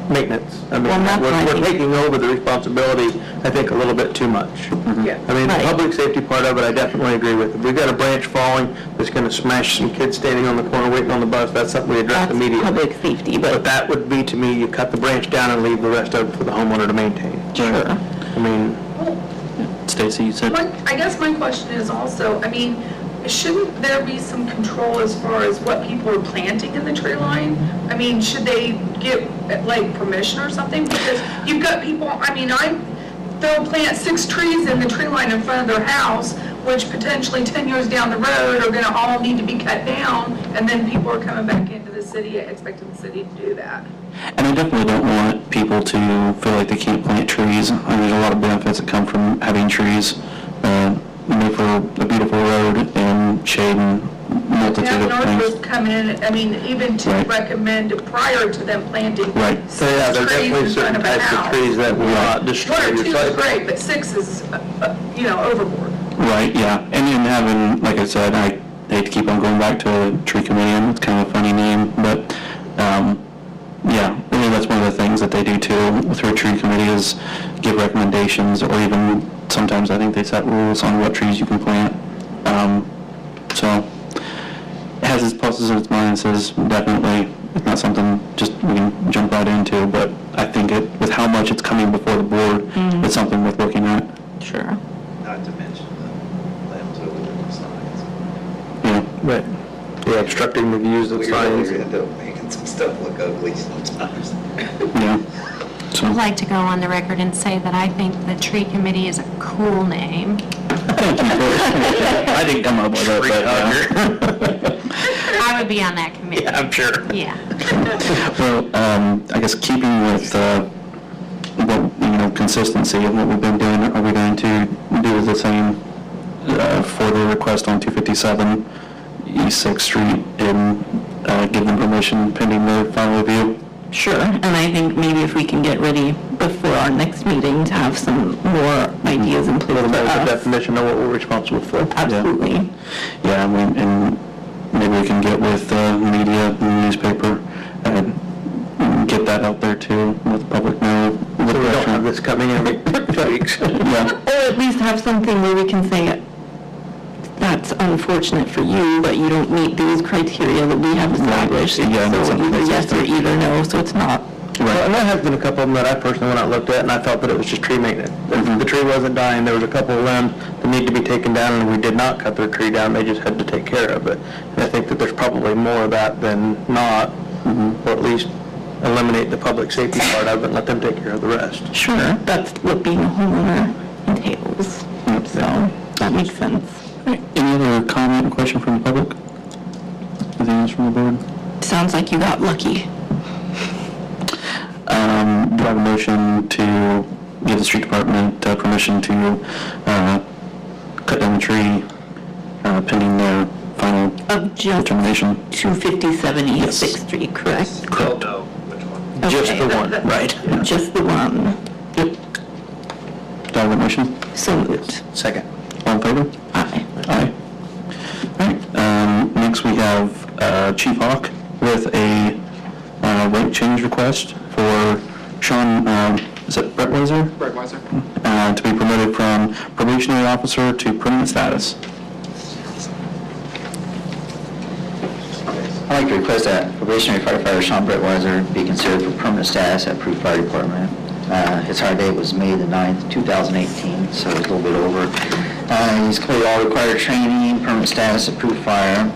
maintenance. I mean, Well, that's what I we're think. taking over the responsibility, I think, a little bit too much. Yeah. I mean, the Right. public safety part of it, I definitely agree with. If we've got a branch falling that's going to smash some kids standing on the corner waiting on the bus, that's something we address That's immediately. public safety, But but that would be, to me, you cut the branch down and leave the rest of it for the homeowner to maintain. sure. I mean, Stacy, you said? I guess my question is also, I mean, shouldn't there be some control as far as what people are planting in the tree line? I mean, should they get, like, permission or something? Because you've got people, I mean, they'll plant 6 trees in the tree line in front of their house, which potentially 10 years down the road are gonna all need to be cut down, and then people are coming back into the city, expecting the city to do that. And I definitely don't want people to feel like they can't plant trees. I mean, there's a lot of benefits that come from having trees, make for a beautiful road and shade and multitude Have of things. Northwest come in, I mean, even to Right. recommend prior to them planting Right. so yeah, there's 6 trees definitely in front certain of a types of house. trees that will not destroy 1 or your 2 is site. great, but 6 is, overboard. Right, yeah, and then having, like I said, I hate to keep on going back to tree committee, and it's kind of a funny name, but, yeah, I mean, that's one of the things that they do too, through a tree committee, is give recommendations, or even, sometimes I think they set rules on what trees you can plant. So, it has its pluses and its minuses, definitely. It's not something just we can jump right into, but I think with how much it's coming before the board, it's something worth looking at. Sure. Not to mention the limbs over the signs. Yeah. Right. Yeah, obstructing the views of We signs. really end up making some stuff look ugly sometimes. Yeah. So, I'd like to go on the record and say that I think the tree committee is a cool name. I didn't come up with it, but I would be on that committee. I'm sure. Yeah. well, I guess keeping with consistency of what we've been doing, are we going to do the same for the request on 257 East 6th Street and give them permission pending their final review? Sure, and I think maybe if we can get ready before our next meeting to have some more ideas in A place little for bit of a us. definition of what we're responsible for. Absolutely. Yeah, I mean, and maybe we can get with media and newspaper and get that out there too, let the public know. So we don't have this coming in every 2 weeks. Yeah. Or at least have something where we can say, that's unfortunate for you, but you don't meet these criteria that we have established. Yeah, that's So something either yes or consistent. either no, so it's not. Well, and there has been a couple of them that I personally went out and looked at, and I felt that it was just tree maintenance. If the tree wasn't dying, there was a couple of limbs that need to be taken down, and we did not cut their tree down, they just had to take care of it. And I think that there's probably more of that than not, or at least eliminate the public safety part of it and let them take care of the rest. Sure, that's what being a homeowner entails. So that makes sense. Any other comment or question from the public? Anything else from the board? Sounds like you got lucky. Do I have a motion to give the street department permission to cut down the tree pending their final Of just determination? 257 East Yes. 6th Street, correct? Still know which one. Just Okay. the one, right. Just the one. Yep. Do I have a motion? So moved. Second. All in favor? Aye. Aye. All right, next we have Chief Hawk with a rate change request for Sean, is it Brett Weiser? Brett Weiser. To be promoted from probationary officer to permanent status. I'd like to request that probationary firefighter Sean Brettweiser be considered for permanent status at Peru Fire Department. His hire date was May the 9th, 2018, so it's a little bit over. He's completed all required training, permanent status at Peru Fire.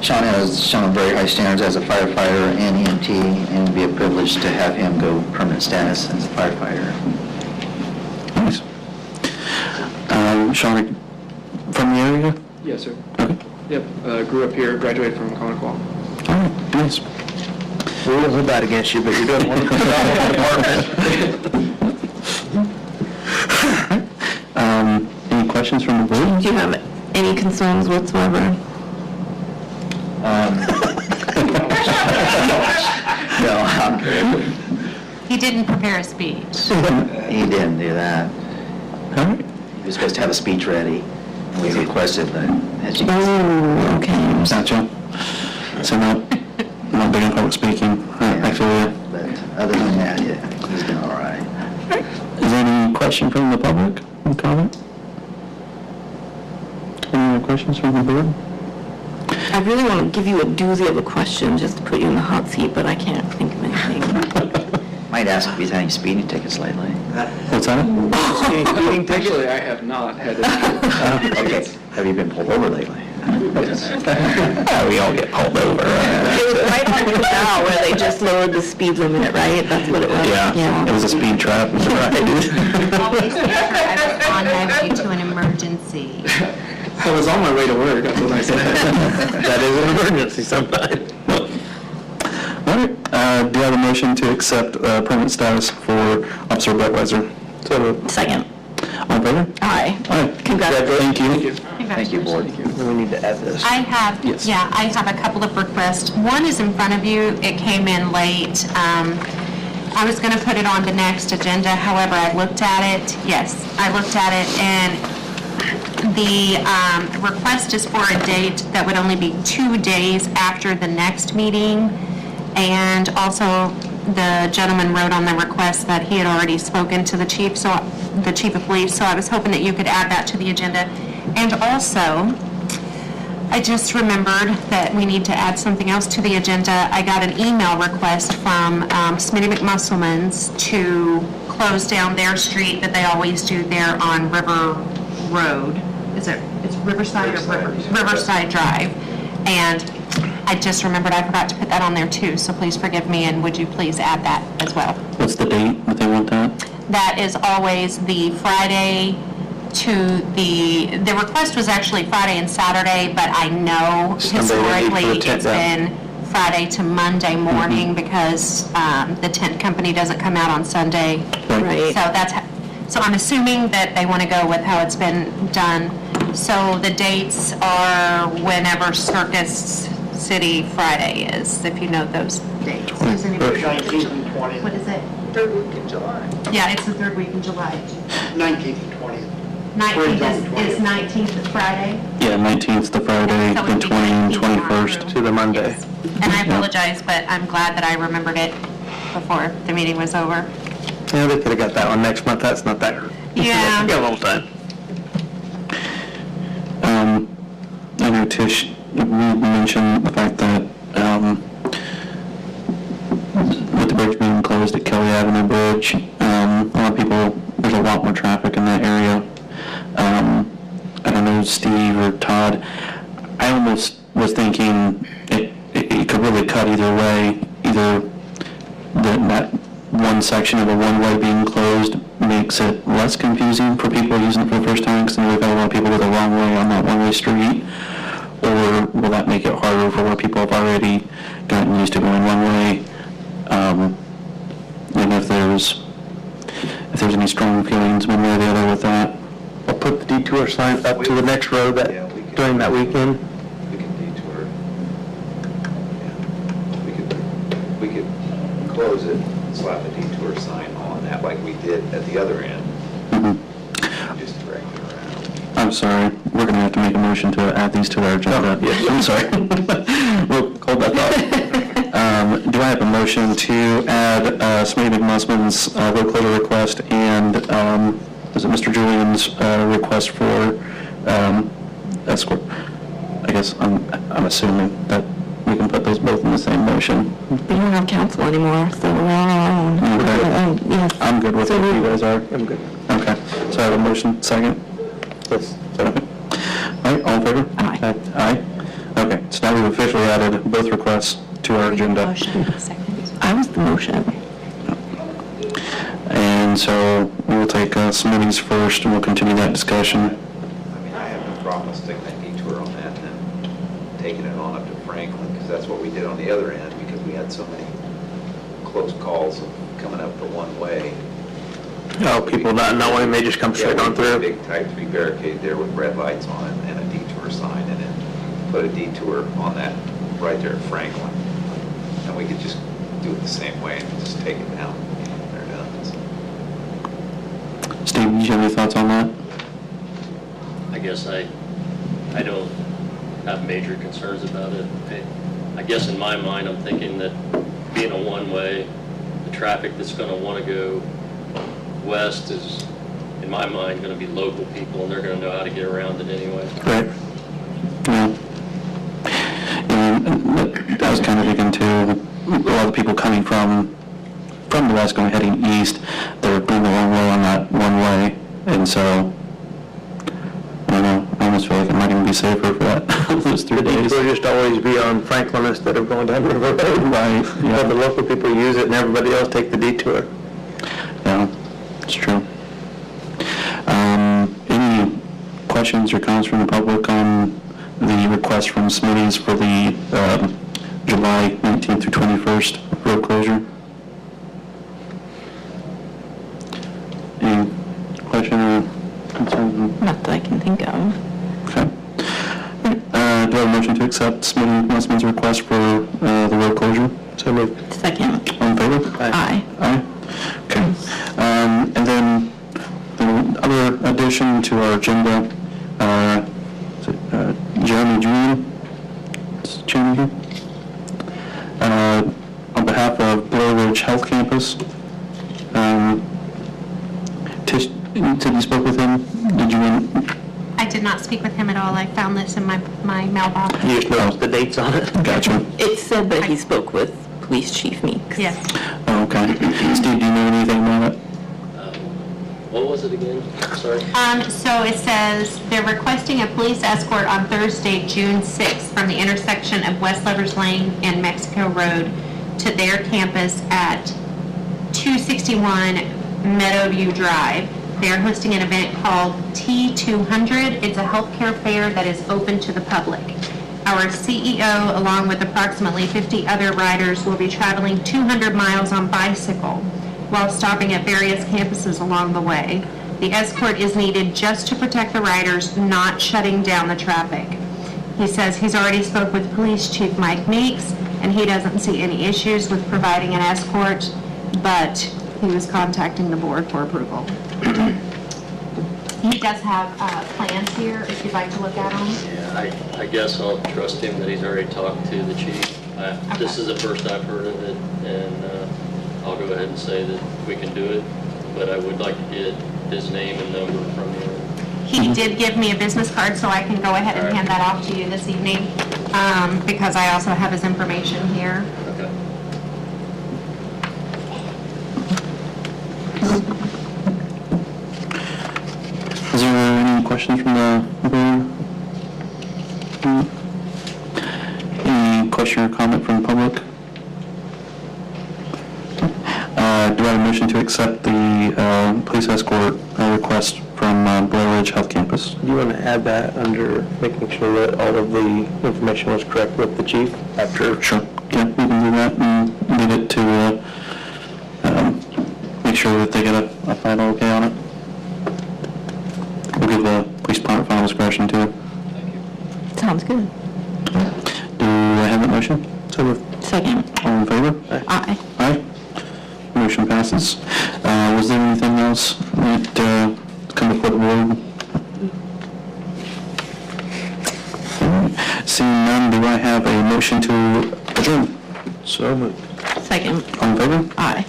Sean has shown very high standards as a firefighter and EMT, and it would be a privilege to have him go permanent status as a firefighter. Nice. Sean, from the area? Yes, sir. Okay. Yep, grew up here, graduated from Connequa. All right, nice. We won't hold that against you, but you're doing a wonderful job in the department. Any questions from the board? Do you have any concerns whatsoever? No, I'm good. He didn't prepare a speech. He didn't do that. All right. He was supposed to have a speech ready, and we requested that, as you can Oh, okay. Satchel? So now, not big on public speaking. I feel you. But other than that, yeah, he's been all right. Is there any question from the public? Any comment? Any other questions from the board? I really want to give you a doozy of a question just to put you in the hot seat, but I can't think of anything. Might ask if he's had any speeding tickets lately. What's that? Actually, I have not had it. Okay. Have you been pulled over lately? We all get pulled over. It was right on the now where they just lowered the speed limit, right? That's what it was. Yeah, it was a speed trap. Always make sure I respond due to an emergency. I was on my way to work, that's what I said. That is an emergency sometimes. All right, do you have a motion to accept permanent status for Officer Brettweiser? So moved. Second. All in favor? Aye. Aye. Congratulations. Thank you. Thank you, board. We need to add this. I have, Yes. yeah, I have a couple of requests. One is in front of you. It came in late. I was going to put it on the next agenda, however, I looked at it. Yes, I looked at it, and the request is for a date that would only be 2 days after the next meeting. And also, the gentleman wrote on the request that he had already spoken to the chief, so the chief of police, so I was hoping that you could add that to the agenda. And also, I just remembered that we need to add something else to the agenda. I got an email request from Smitty McMusselman's to close down their street that they always do there on River Road. It's Riverside or Riverside Drive. And I just remembered I forgot to put that on there too, so please forgive me, and would you please add that as well? What's the date that they want that? That is always the Friday to the request was actually Friday and Saturday, but I know Sunday, they need for the historically tent it's down. been Friday to Monday morning because the tent company doesn't come out on Sunday. Right. So I'm assuming that they want to go with how it's been done. So the dates are whenever Circus City Friday is, if you know those dates. Does anybody- 19th and 20th. What is it? Third week in July. Yeah, it's the third week in July. 19th and 20th. 19th is 19th is Friday. Yeah, 19th the Friday, So it then would be 20 and 19th 21st. To the Monday. Yes. And I apologize, but I'm glad that I remembered it before the meeting was over. Yeah, they could have got that one next month. That's not that. Yeah. We got a little time. I know Tish, you mentioned the fact that with the bridge being closed at Kelly Avenue Bridge, a lot of people, there's a lot more traffic in that area. I don't know, Steve or Todd, I almost was thinking it could really cut either way, either that one section of a one-way being closed makes it less confusing for people using it for the first time, because we've got a lot of people with a wrong way on that one-way street, or will that make it harder for where people have already gotten used to going one way? And if there's any strong feelings one way or the other with that. I'll put the detour sign up to the next road Yeah, we could- during that weekend. We could detour. Yeah. We could close it, slap a detour sign on that like we did at the other end, Mhm. just direct it around. I'm sorry, we're gonna have to make a motion to add these to our agenda. Oh, yes. I'm sorry. We'll hold that thought. Do I have a motion to add Smitty McMusselman's locator request and, is it Mr. Julian's request for escort? I guess I'm assuming that we can put those both in the same motion. We don't have council anymore, so we're on our own. Okay. Yes. I'm good with it if you guys are. I'm good. Okay, so I have a motion, second? Yes. Okay. All right, all in favor? Aye. Aye? Okay, so now we've officially added both requests to our agenda. Motion, second. I was the motion. And so we'll take Smitty's first and we'll continue that discussion. I mean, I have no problem with sticking that detour on that and then taking it on up to Franklin, because that's what we did on the other end, because we had so many close calls of coming up the one way. Oh, people not knowing, they just come straight Yeah, on we put a through. big type 3 barricade there with red lights on it and a detour sign, and then put a detour on that right there at Franklin. And we could just do it the same way and just take it down. They're done. Steve, do you have any thoughts on that? I guess I don't have major concerns about it. I guess in my mind, I'm thinking that being a one-way, the traffic that's going to want to go west is, in my mind, going to be local people, and they're going to know how to get around it anyway. Right. Yeah. And I was kind of thinking too, a lot of people coming from the west going heading east, they're going the wrong way on that one way, and so, I don't know, I almost feel like it might even be safer for that, those 3 days. People just always be on Franklin instead of going down River Road. Right, yeah. Let the local people use it and everybody else take the detour. Yeah, it's true. Any questions or comments from the public on the request from Smitty's for the July 19th through 21st road closure? Any question or concern? Not that I can think of. Okay. Do I have a motion to accept Smitty Westman's request for the road closure? So moved. Second. All in favor? Aye. Aye. Okay. And then the other addition to our agenda, is it, Jeremy June? Is Jeremy here? On behalf of Blair Ridge Health Campus, Tish, you said you spoke with him? Did you want? I did not speak with him at all. I found this in my mailbox. You just noticed the dates on it? Gotcha. It said that he spoke with Police Chief Meeks. Yes. Oh, okay. Steve, do you know anything about it? What was it again? Sorry. So it says they're requesting a police escort on Thursday, June 6th from the intersection of West Lovers Lane and Mexico Road to their campus at 261 Meadowview Drive. They're hosting an event called T200. It's a healthcare fair that is open to the public. Our CEO, along with approximately 50 other riders, will be traveling 200 miles on bicycle while stopping at various campuses along the way. The escort is needed just to protect the riders, not shutting down the traffic. He says he's already spoke with Police Chief Mike Meeks, and he doesn't see any issues with providing an escort, but he was contacting the board for approval. He does have plans here, if you'd like to look at them. Yeah, I guess I'll trust him that he's already talked to the chief. This is the first I've heard of it, and I'll go ahead and say that we can do it, but I would like to get his name and number from you. He did give me a business card, so I can go ahead and hand that off to you this evening, because I also have his information here. Okay. Is there any questions from the board? Any question or comment from the public? Do I have a motion to accept the police escort request from Blair Ridge Health Campus? Do you want to add that under making sure that all of the information was correct with the chief after? Sure. Yeah, we can do that and leave it to make sure that they get a final okay on it. We'll give the police department final discretion too. Sounds good. Do I have a motion? So moved. Second. All in favor? Aye. Aye. Motion passes. Was there anything else that come before the board? Seeing none, do I have a motion to adjourn? So moved. Second. All in favor? Aye.